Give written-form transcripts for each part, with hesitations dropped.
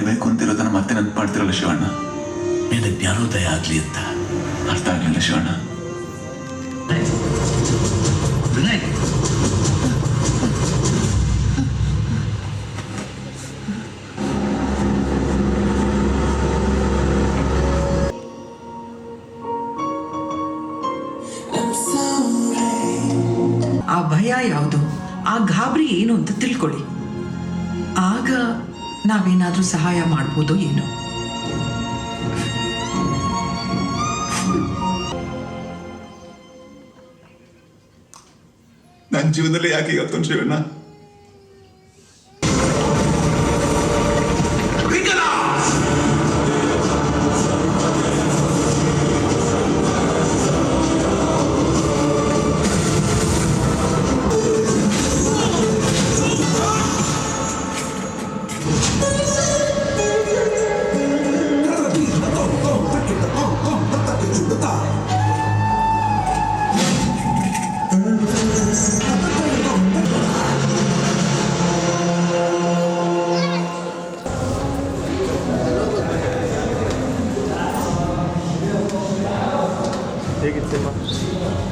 ಮರಿಬೇಕು ಅಂತಿರೋದನ್ನ ಮತ್ತೆ ನೆನಪು ಮಾಡ್ತಿರಲ್ಲ ಶಿವಣ್ಣ. ಮೇಲೆ ಜ್ಞಾನೋದಯ ಆಗ್ಲಿ ಅಂತ. ಅರ್ಥ ಆಗ್ಲಿಲ್ಲ ಶಿವಣ್ಣ. ವಿನಾಯಕ್, ಆ ಭಯ ಯಾವುದು, ಆ ಗಾಬರಿ ಏನು ಅಂತ ತಿಳ್ಕೊಳ್ಳಿ. ಆಗ ನಾವೇನಾದ್ರೂ ಸಹಾಯ ಮಾಡ್ಬೋದೋ ಏನೋ. ನನ್ನ ಜೀವನದಲ್ಲಿ ಯಾಕೆ ಇವತ್ತು ಶಿವಣ್ಣ?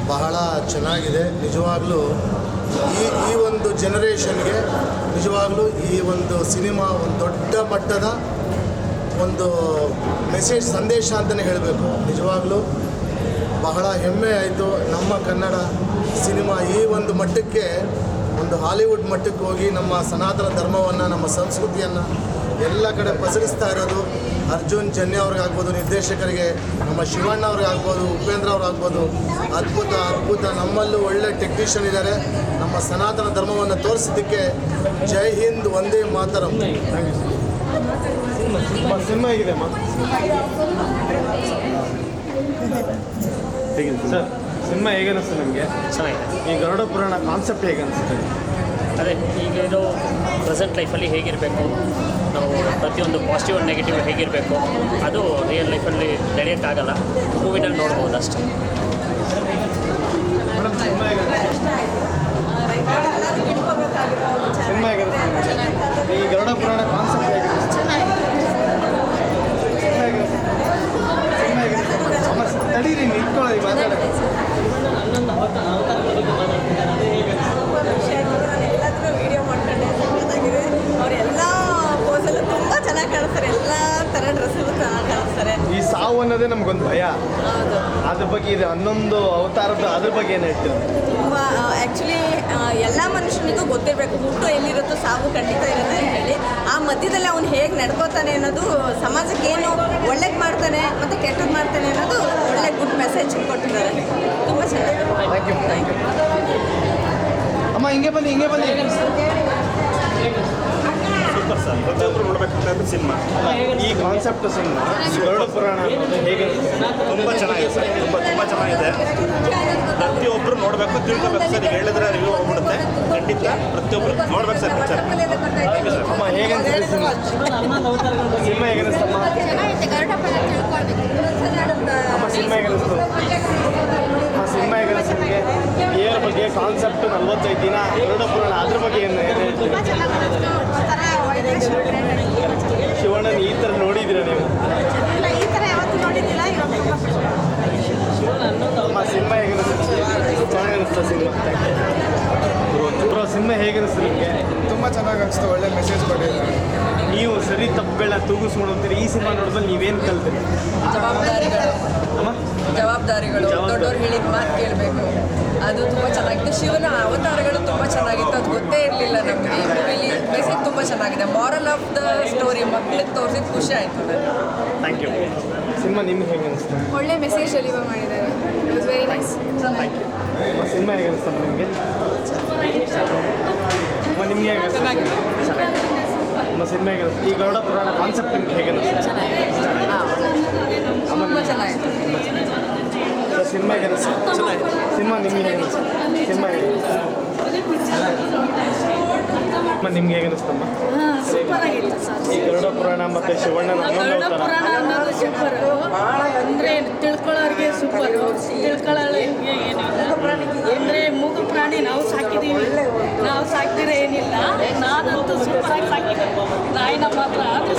ಬಹಳ ಚೆನ್ನಾಗಿದೆ ನಿಜವಾಗ್ಲೂ. ಈ ಒಂದು ಜನರೇಷನ್ಗೆ ನಿಜವಾಗ್ಲೂ ಈ ಒಂದು ಸಿನಿಮಾ ಒಂದು ದೊಡ್ಡ ಮಟ್ಟದ ಒಂದು ಮೆಸೇಜ್ ಸಂದೇಶ ಅಂತಲೇ ಹೇಳಬೇಕು. ನಿಜವಾಗ್ಲೂ ಬಹಳ ಹೆಮ್ಮೆ ಆಯಿತು. ನಮ್ಮ ಕನ್ನಡ ಸಿನಿಮಾ ಈ ಒಂದು ಮಟ್ಟಕ್ಕೆ, ಒಂದು ಹಾಲಿವುಡ್ ಮಟ್ಟಕ್ಕೆ ಹೋಗಿ ನಮ್ಮ ಸನಾತನ ಧರ್ಮವನ್ನು, ನಮ್ಮ ಸಂಸ್ಕೃತಿಯನ್ನು ಎಲ್ಲ ಕಡೆ ಪಸರಿಸ್ತಾ ಇರೋದು. ಅರ್ಜುನ್ ಜನ್ಯ ಅವ್ರಿಗಾಗ್ಬೋದು, ನಿರ್ದೇಶಕರಿಗೆ ನಮ್ಮ ಶಿವಣ್ಣ ಅವ್ರಿಗಾಗ್ಬೋದು, ಉಪೇಂದ್ರ ಅವ್ರಾಗ್ಬೋದು, ಅದ್ಭುತ ಅದ್ಭುತ. ನಮ್ಮಲ್ಲೂ ಒಳ್ಳೆ ಟೆಕ್ನಿಷಿಯನ್ ಇದ್ದಾರೆ. ನಮ್ಮ ಸನಾತನ ಧರ್ಮವನ್ನು ತೋರಿಸಿದ್ದಕ್ಕೆ ಜೈ ಹಿಂದ್, ಒಂದೇ ಮಾತರಂ. ಸಿನಿಮಾ ಹೇಗಿದೆ ಅಮ್ಮ? ಸರ್, ಸಿನಿಮಾ ಹೇಗೆ ಅನಿಸ್ತು ನಿಮಗೆ? ಚೆನ್ನಾಗಿದೆ. ಈ ಗರುಡ ಪುರಾಣ ಕಾನ್ಸೆಪ್ಟ್ ಹೇಗೆ ಅನಿಸುತ್ತೆ? ಅದೇ ಈಗ ಇದು ಪ್ರೆಸೆಂಟ್ ಲೈಫಲ್ಲಿ ಹೇಗಿರಬೇಕು, ನಾವು ಪ್ರತಿಯೊಂದು ಪಾಸಿಟಿವ್ ಆ್ಯಂಡ್ ನೆಗೆಟಿವ್ ಹೇಗಿರಬೇಕು, ಅದು ರಿಯಲ್ ಲೈಫಲ್ಲಿ ನಡೆಯೋಕ್ಕಾಗಲ್ಲ, ಮೂವಿನಲ್ಲಿ ನೋಡ್ಬೋದು ಅಷ್ಟೇ. ಮೇಡಮ್, ಸಿನಿಮಾ ಹೇಗೆ ಈ ಗರುಡ ಪುರಾಣ ಕಾನ್ಸೆಪ್ಟ್ ಹೇಗೆ ತಡೀರಿ, ನಿಂತ್ಕೊಳ್ಳಿ, ಮಾತಾಡೋದು. ವಿಡಿಯೋ ಮಾಡ್ಕೊಂಡೆ ಸಖತ್ತಾಗಿದೆ. ಅವರೆಲ್ಲ ಪೋಸಲ್ಲೂ ತುಂಬ ಚೆನ್ನಾಗಿ ಕಾಣಿಸ್ತಾರೆ. ಎಲ್ಲ ಥರ ಡ್ರೆಸ್ಸಲ್ಲೂ ಚೆನ್ನಾಗಿ ಕಾಣಿಸ್ತಾರೆ. ಈ ಸಾವು ಅನ್ನೋದೇ ನಮ್ಗೊಂದು ಭಯ. ಹೌದು, ಅದ್ರ ಬಗ್ಗೆ ಇದೆ. 11 ಅವತಾರದ ಅದ್ರ ಬಗ್ಗೆ ಏನು ಹೇಳ್ತೀವಿ? ತುಂಬ ಆ್ಯಕ್ಚುಲಿ ಎಲ್ಲ ಮನುಷ್ಯನಿಗೂ ಗೊತ್ತಿರಬೇಕು ಹುಟ್ಟು ಎಲ್ಲಿರುತ್ತೋ ಸಾವು ಖಂಡಿತ ಇರುತ್ತೆ ಅಂತ ಹೇಳಿ. ಆ ಮಧ್ಯದಲ್ಲಿ ಅವನು ಹೇಗೆ ನಡ್ಕೋತಾನೆ ಅನ್ನೋದು, ಸಮಾಜಕ್ಕೆ ಏನು ಒಳ್ಳೇದು ಮಾಡ್ತಾನೆ ಮತ್ತು ಕೆಟ್ಟದ್ದು ಮಾಡ್ತಾನೆ ಅನ್ನೋದು ಒಳ್ಳೆ ಗುಡ್ ಮೆಸೇಜ್ ಕೊಟ್ಟಿದ್ದಾರೆ. ತುಂಬ ಚೆನ್ನಾಗಿದೆ. Thank you. ಅಮ್ಮ, ಹಿಂಗೆ ಬನ್ನಿ. ಸೂಪರ್ ಸರ್, ಪ್ರತಿಯೊಬ್ಬರು ನೋಡಬೇಕಂತ ಸಿನಿಮಾ. ಈ ಕಾನ್ಸೆಪ್ಟ್ ಸಿನಿಮಾ ಗರುಡ ಪುರಾಣ ಹೇಗೆ? ತುಂಬ ಚೆನ್ನಾಗಿದೆ ಸರ್, ತುಂಬ ಚೆನ್ನಾಗಿದೆ. ಪ್ರತಿಯೊಬ್ಬರು ನೋಡಬೇಕು, ತಿಳ್ಕೊಬೇಕು ಸರ್. ಈಗ ಹೇಳಿದ್ರೆ ರಿವ್ಯೂ ಹೋಗ್ಬಿಡುತ್ತೆ. ಖಂಡಿತ ಪ್ರತಿಯೊಬ್ಬರು ನೋಡ್ಬೇಕು sir picture. Thank you sir. ಅಮ್ಮ, ಹೇಗೆ ಅನಿಸ್ತು ಸಿನಿಮಾ? ಹೇಗೆ ಅನಿಸ್ತಮ್ಮ? ಅಮ್ಮ, ಸಿನಿಮಾ ಹೇಗೆ ಅನಿಸ್ತು? ಸಿನಿಮಾ ಹೇಗೆ ಅನಿಸ್ತು ನಿಮಗೆ? ಏರ ಬಗ್ಗೆ ಕಾನ್ಸೆಪ್ಟ್ 45 ದಿನ ಗರುಡ ಪುರಾಣ, ಅದ್ರ ಬಗ್ಗೆ ಏನು ಹೇಳ್ತೀವಿ? ಶಿವಣ್ಣನ ಈ ಥರ ನೋಡಿದ್ದೀರಾ ನೀವು? ಈ ಥರ ಯಾವತ್ತೂ ನೋಡಿದ್ದಿಲ್ಲ. ಅಮ್ಮ, ಸಿನಿಮಾ ಹೇಗೆ ಅನಿಸ್ತು? ಚೆನ್ನಾಗಿ ಅನಿಸ್ತಾ ಸಿನಿಮಾ? ಬ್ರೋ, ಸಿನಿಮಾ ಹೇಗೆ ಅನಿಸ್ತು ನಿಮಗೆ? ತುಂಬ ಚೆನ್ನಾಗಿ ಅನಿಸ್ತು. ಒಳ್ಳೆ ಮೆಸೇಜ್ ಕೊಟ್ಟಿದ್ದಾರೆ. ನೀವು ಸರಿ ತಪ್ಪುಗಳನ್ನ ತೂಗಿಸ್ಕೊಂಡು ಹೋಗ್ತೀರಿ. ಈ ಸಿನಿಮಾ ನೋಡಿದ್ರೆ ನೀವೇನು ಕಲ್ತೀರಿ? ಜವಾಬ್ದಾರಿಗಳು ದೊಡ್ಡವ್ರು ಹೇಳಿದ ಮಾತು ಕೇಳಬೇಕು. ಅದು ತುಂಬ ಚೆನ್ನಾಗಿತ್ತು. ಶಿವನ ಅವತಾರಗಳು ತುಂಬ ಚೆನ್ನಾಗಿತ್ತು. ಅದು ಗೊತ್ತೇ ಇರಲಿಲ್ಲ ನಮಗೆ. ಈ ಮೂವಿಲಿ ಮೆಸೇಜ್ ತುಂಬ ಚೆನ್ನಾಗಿದೆ. ಮಾರಲ್ ಆಫ್ ದ ಸ್ಟೋರಿ ಮಕ್ಕಳಿಗೆ ತೋರಿಸಿದ ಖುಷಿ ಆಯಿತು ನನಗೆ. Thank you. ಸಿನಿಮಾ ನಿಮ್ಗೆ ಹೇಗೆ ಅನಿಸ್ತು? ಒಳ್ಳೆ ಮೆಸೇಜ್ ಡೆಲಿವರ್ ಮಾಡಿದ್ದಾರೆ. It was very nice. Thank you. Cinema ಹೇಗೆ ಅನಿಸ್ತು ನಿಮಗೆ? ನಿಮ್ಗೆ ಹೇಗೆ ಅನಿಸ್ತು? ನಮ್ಮ ಸಿನಿಮಾ ಹೇಗೆ ಅನಿಸ್ತು? ಈ ಗರುಡ ಪುರಾಣ ಕಾನ್ಸೆಪ್ಟ್ ನಿಮ್ಗೆ ಹೇಗೆ ಅನಿಸ್ತು? ತುಂಬ ಚೆನ್ನಾಗಿತ್ತು. ಸಿನಿಮಾ ಹೇಗೆ ಅನಿಸ್ತು? ಸಿನಿಮಾ ನಿಮ್ಗೆ ಹೇಗೆ ಅನಿಸ್ತು? ಸಿನಿಮಾ ಹೇಗೆ ನಿಮ್ಗೆ ಹೇಗೆ ಅನಿಸ್ತಮ್ಮ? ಸೂಪರ್ ಆಗಿತ್ತು ಸರ್. ಈ ಗರುಡ ಪುರಾಣ ಮತ್ತು ಶಿವಣ್ಣನ ಗರುಡ ಪುರಾಣ ಅನ್ನೋದು ಸೂಪರು. ಅಂದರೆ ತಿಳ್ಕೊಳ್ಳೋರಿಗೆ ಸೂಪರು, ತಿಳ್ಕೊಳ್ಳೋರಿಗೆ ಏನಿಲ್ಲ. ಅಂದರೆ ಮೂಗು ಪ್ರಾಣಿ ನಾವು ಸಾಕಿದ್ದೀವಿ. ನಾವು ಸಾಕ್ತಿರೋ ಏನಿಲ್ಲ, ನಾನಂತೂ ಸೂಪರ್ ಆಗಿ ಸಾಕಿದ್ದೆ ನಾಯಿನ ಮಾತ್ರ. ಅದು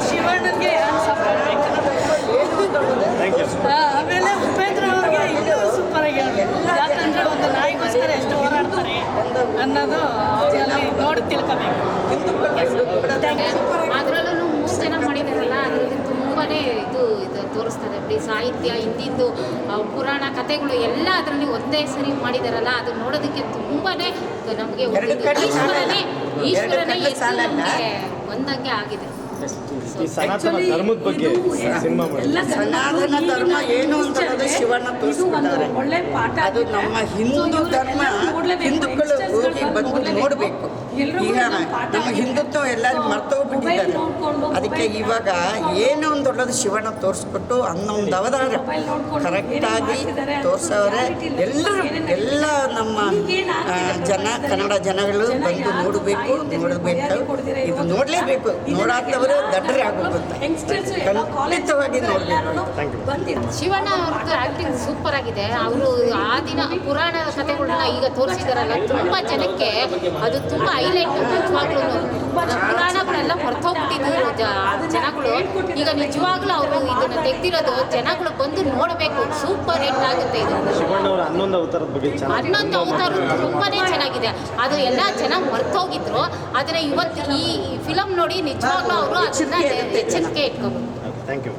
ಶಿವಣ್ಣನಿಗೆ ಥ್ಯಾಂಕ್ ಯು. ಆಮೇಲೆ ಉಪೇಂದ್ರ ಅವ್ರಿಗೆ ಇನ್ನೂ ಸೂಪರ್ ಆಗಿ ಹೇಳ್ಬೇಕು. ಯಾಕಂದ್ರೆ ಒಂದು ನಾಯಿಗೋಸ್ಕರ ಎಷ್ಟು ಹೋರಾಡ್ತಾರೆ ಅನ್ನೋದು ಅವರಲ್ಲಿ ನೋಡಿ ತಿಳ್ಕೋಬೇಕು. ಅದರಲ್ಲೂ 3 ಜನ ಮಾಡಿದಾರಲ್ಲ, ಅದರಲ್ಲಿ ತುಂಬಾ ಇದು ತೋರಿಸ್ತಾರೆ ಬಿಡಿ. ಸಾಹಿತ್ಯ, ಹಿಂದಿಂದು ಪುರಾಣ ಕಥೆಗಳು ಎಲ್ಲ ಅದರಲ್ಲಿ ಒಂದೇ ಸರಿ ಮಾಡಿದಾರಲ್ಲ, ಅದು ನೋಡೋದಕ್ಕೆ ತುಂಬಾ ನಮಗೆ ಈಶ್ವರನೇ ಒಂದಂಗೆ ಆಗಿದೆ. ಈ ಸನಾತನ ಧರ್ಮದ ಬಗ್ಗೆ ಸಿನಿಮಾ ಮಾಡಿ. ಸನಾತನ ಧರ್ಮ ಏನು ಅಂತ ಹೇಳೋದು ಶಿವಣ್ಣ ತೋರಿಸ್ಬಿಟ್ಟಿದ್ದಾರೆ. ಒಳ್ಳೆ ಪಾಠ. ಅದು ನಮ್ಮ ಹಿಂದೂ ಧರ್ಮ ಹಿಂದೂಗಳು ಹೋಗಿ ಬಂದು ನೋಡಬೇಕು. ಈಗ ನಮ್ಮ ಹಿಂದುತ್ವ ಎಲ್ಲರೂ ಮರ್ತೋಗ್ಬಿಟ್ಟಿದ್ದಾರೆ. ಅದಕ್ಕೆ ಇವಾಗ ಏನೋ ಒಂದು ಒಳ್ಳೇದು ಶಿವಣ್ಣ ತೋರಿಸ್ಕೊಟ್ಟು ಅನ್ನೊಂದು ಅವತಾರ ಕರೆಕ್ಟಾಗಿ ತೋರಿಸೋರೆ. ಎಲ್ಲರೂ ಎಲ್ಲ ನಮ್ಮ ಕನ್ನಡ ಜನಗಳು ಬಂದು ನೋಡಬೇಕು. ಇದು ನೋಡಲೇಬೇಕು. ನೋಡಾದವರು ದಡ್ಡರೇ ಆಗೋಗುತ್ತೆ. ಖಂಡಿತವಾಗಿ ನೋಡಬೇಕು. ಶಿವಣ್ಣ ಅವ್ರದ್ದು ಆ್ಯಕ್ಟಿಂಗ್ ಸೂಪರ್ ಆಗಿದೆ. ಅವರು ಆ ದಿನ ಪುರಾಣ ಕಥೆಗಳನ್ನ ಈಗ ತೋರಿಸಿದಾರಲ್ಲ, ತುಂಬ ಜನಕ್ಕೆ ಅದು ತುಂಬ ಹೈಲೈಟ್. ನಿಜವಾಗ್ಲೂ ಪುರಾಣಗಳೆಲ್ಲ ಹೊರತೋಗ್ಬಿಟ್ಟಿದ್ರು ಜನಗಳು. ಈಗ ನಿಜವಾಗ್ಲೂ ಅವರು ಇದನ್ನು ತೆಗ್ದಿರೋದು ಜನಗಳು ಬಂದು ನೋಡಬೇಕು. ಸೂಪರ್ ಹಿಟ್ ಆಗುತ್ತೆ ಇದು. ಶಿವಣ್ಣ ಅವರ 11 ಅವತಾರದ ಬಗ್ಗೆ 11 ಅವತಾರ ತುಂಬಾ ಚೆನ್ನಾಗಿದೆ. ಅದು ಎಲ್ಲ ಜನ ಮರ್ತೋಗಿದ್ರು. ಆದರೆ ಇವತ್ತು ಈ ಫಿಲಮ್ ನೋಡಿ ನಿಜವಾಗ್ಲೂ ಅವರು ಅದನ್ನ ಎಚ್ಚರಿಕೆ ಇಟ್ಕೋಬೇಕು. Thank you.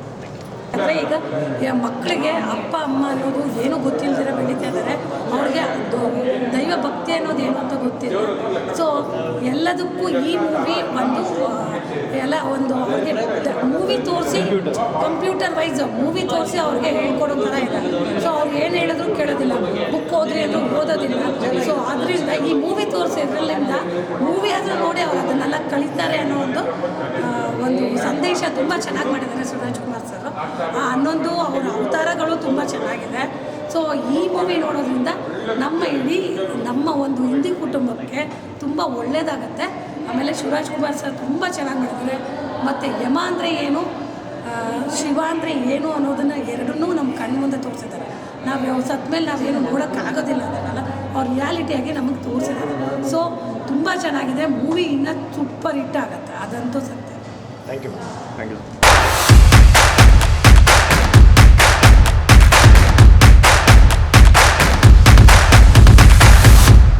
ಅಂದರೆ ಈಗ ಮಕ್ಕಳಿಗೆ ಅಪ್ಪ ಅಮ್ಮ ಅನ್ನೋದು ಏನೂ ಗೊತ್ತಿಲ್ಲದಿರ ಬೆಳೀತಾ ಇದ್ದಾರೆ. ಅವ್ರಿಗೆ ದೈವ ಭಕ್ತಿ ಅನ್ನೋದು ಏನು ಅಂತ ಗೊತ್ತಿಲ್ಲ. ಸೊ ಎಲ್ಲದಕ್ಕೂ ಈ ಮೂವಿ ಎಲ್ಲ ಅವ್ರಿಗೆ ಮೂವಿ ತೋರಿಸಿ ಕಂಪ್ಯೂಟರ್ ವೈಸ್ ಮೂವಿ ತೋರಿಸಿ ಅವ್ರಿಗೆ ಹೇಳ್ಕೊಡೋ ಥರ ಇದೆ. ಸೊ ಅವ್ರು ಏನು ಹೇಳಿದ್ರು ಕೇಳೋದಿಲ್ಲ, ಬುಕ್ ಓದ್ರಿ ಅಂದರೂ ಓದೋದಿಲ್ಲ. ಸೊ ಅದರಿಂದ ಈ ಮೂವಿ ತೋರಿಸಿದ್ರಲ್ಲಿಂದ ಮೂವಿ ಆದರೂ ನೋಡಿ ಅವ್ರು ಅದನ್ನೆಲ್ಲ ಕಲಿತಾರೆ ಅನ್ನೋ ಒಂದು ಸಂದೇಶ ತುಂಬ ಚೆನ್ನಾಗಿ ಮಾಡಿದ್ದಾರೆ ಸುರಾಜ್ ಕುಮಾರ್ ಸರ್. ಆ 11 ಅವರ ಅವತಾರಗಳು ತುಂಬ ಚೆನ್ನಾಗಿದೆ. ಸೊ ಈ ಮೂವಿ ನೋಡೋದ್ರಿಂದ ನಮ್ಮ ಒಂದು ಹಿಂದಿ ಕುಟುಂಬಕ್ಕೆ ತುಂಬ ಒಳ್ಳೆಯದಾಗತ್ತೆ. ಆಮೇಲೆ ಶಿವರಾಜ್ ಕುಮಾರ್ ಸರ್ ತುಂಬ ಚೆನ್ನಾಗಿ ಮಾಡಿದ್ದಾರೆ. ಮತ್ತು ಯಮ ಅಂದರೆ ಏನು, ಶಿವ ಅಂದರೆ ಏನು ಅನ್ನೋದನ್ನು ಎರಡನ್ನೂ ನಮ್ಮ ಕಣ್ಣು ಮುಂದೆ ತೋರಿಸಿದ್ದಾರೆ. ನಾವು ಸತ್ತ ಮೇಲೆ ನಾವೇನು ನೋಡೋಕ್ಕಾಗೋದಿಲ್ಲ ಅದನ್ನೆಲ್ಲ ಅವ್ರು ರಿಯಾಲಿಟಿಯಾಗಿ ನಮಗೆ ತೋರಿಸಿದ್ದಾರೆ. ಸೊ ತುಂಬ ಚೆನ್ನಾಗಿದೆ ಮೂವಿ. ಇನ್ನೂ ಸೂಪರ್ ಹಿಟ್ ಆಗುತ್ತೆ, ಅದಂತೂ ಸತ್ಯ. Thank you.